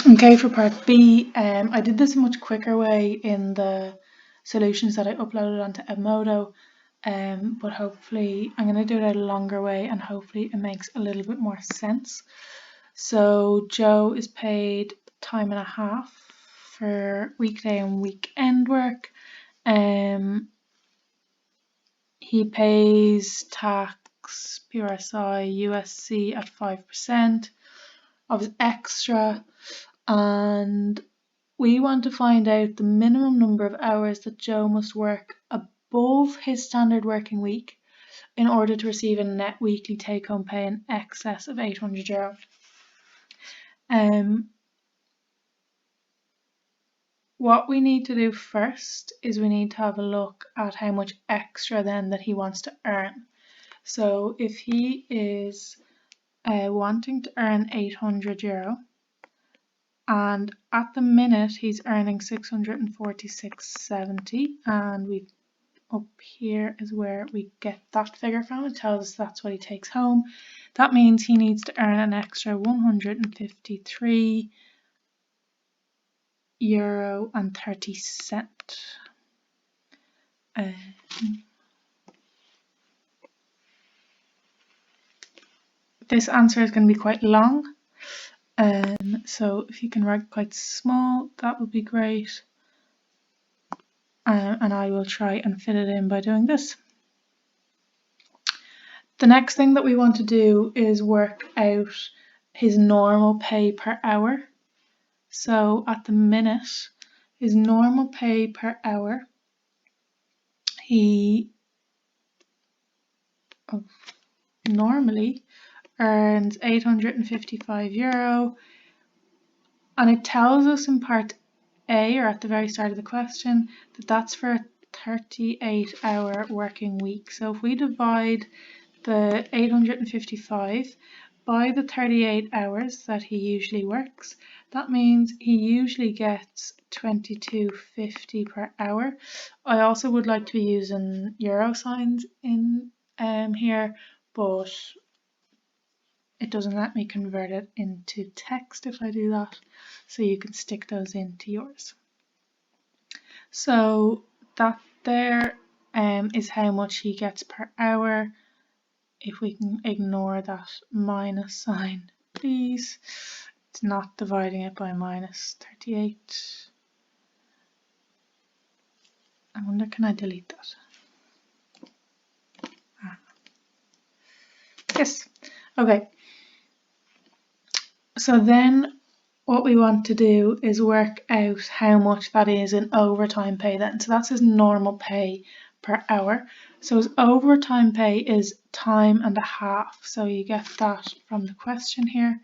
Okay, for part B, I did this a much quicker way in the solutions that I uploaded onto Edmodo, but hopefully I'm going to do it a longer way and hopefully it makes a little bit more sense. So Joe is paid time and a half for weekday and weekend work. He pays tax, PRSI, USC at 5% of his extra, and we want to find out the minimum number of hours that Joe must work above his standard working week in order to receive a net weekly take-home pay in excess of €800. What we need to do first is we need to have a look at how much extra then that he wants to earn. So if he is wanting to earn €800, and at the minute he's earning $646.70, and we up here is where we get that figure from. It tells us that's what he takes home. That means he needs to earn an extra €153.30. This answer is going to be quite long, so if you can write quite small, that would be great. And I will try and fit it in by doing this. The next thing that we want to do is work out his normal pay per hour. So at the minute, his normal pay per hour, he normally earns €855, and it tells us in part A, or at the very start of the question, that that's for a 38-hour working week. So if we divide the 855 by the 38 hours that he usually works, that means he usually gets $22.50 per hour. I also would like to be using euro signs in here, but it doesn't let me convert it into text if I do that, so you can stick those into yours. So that there is how much he gets per hour. If we can ignore that minus sign, please. It's not dividing it by minus 38. I wonder, can I delete that? Yes. Okay. So then what we want to do is work out how much that is in overtime pay then. So that's his normal pay per hour. So his overtime pay is time and a half. So you get that from the question here.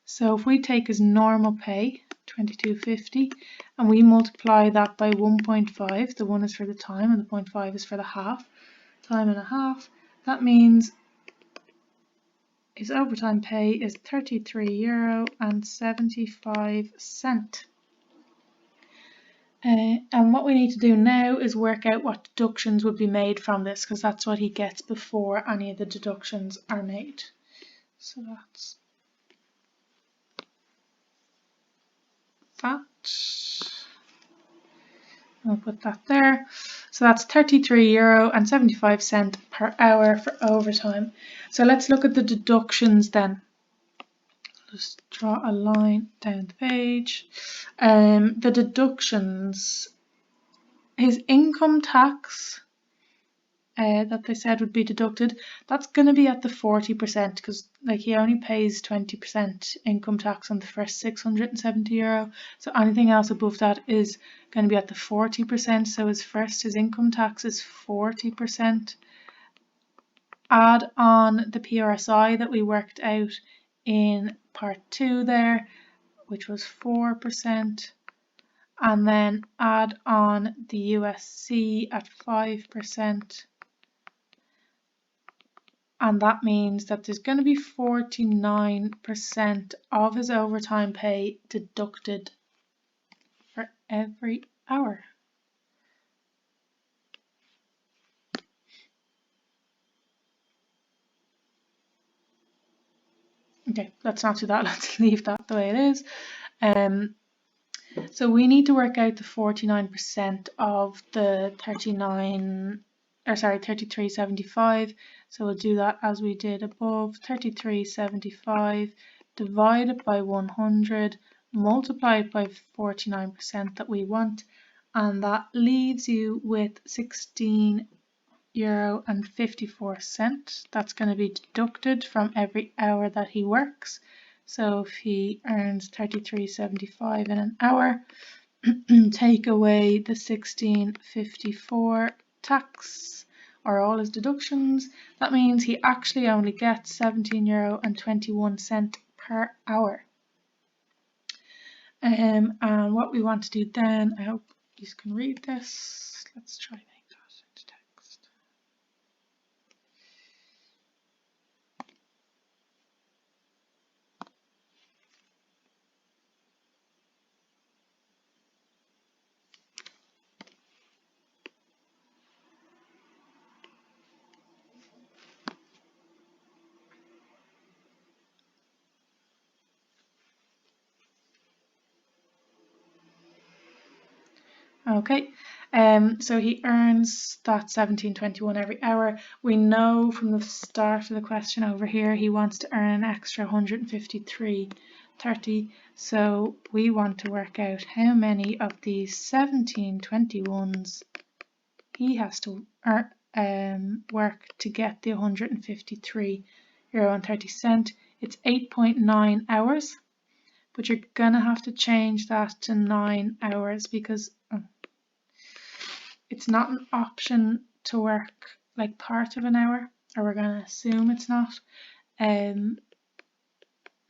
So if we take his normal pay, $22.50, and we multiply that by 1.5, the 1 is for the time and the 0.5 is for the half, time and a half, that means his overtime pay is €33.75. And what we need to do now is work out what deductions would be made from this, because that's what he gets before any of the deductions are made. So that's that. I'll put that there. So that's €33.75 per hour for overtime. So let's look at the deductions then. Just draw a line down the page. The deductions, his income tax that they said would be deducted, that's going to be at the 40%, because like he only pays 20% income tax on the first €670. So anything else above that is going to be at the 40%. So his income tax is 40%. Add on the PRSI that we worked out in part 2 there, which was 4%, and then add on the USC at 5%, and that means that there's going to be 49% of his overtime pay deducted for every hour. Okay, let's not do that, let's leave that the way it is. So we need to work out the 49% of the 3375. So we'll do that as we did above. 3375 divided by 100, multiplied by 49% that we want, and that leaves you with €16.54. That's going to be deducted from every hour that he works. So if he earns 33.75 in an hour, take away the 16.54 tax or all his deductions, that means he actually only gets €17.21 per hour. And what we want to do then, I hope you can read this. Let's try and make that into text. Okay, so he earns that 17.21 every hour. We know from the start of the question over here he wants to earn an extra 153.30. So we want to work out how many of these 17.21s he has to work to get the €153.30. It's 8.9 hours, but you're gonna have to change that to 9 hours because it's not an option to work like part of an hour, or we're going to assume it's not.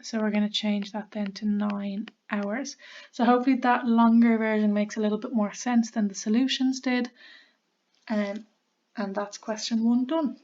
So we're going to change that then to 9 hours. So hopefully that longer version makes a little bit more sense than the solutions did. And that's question 1 done.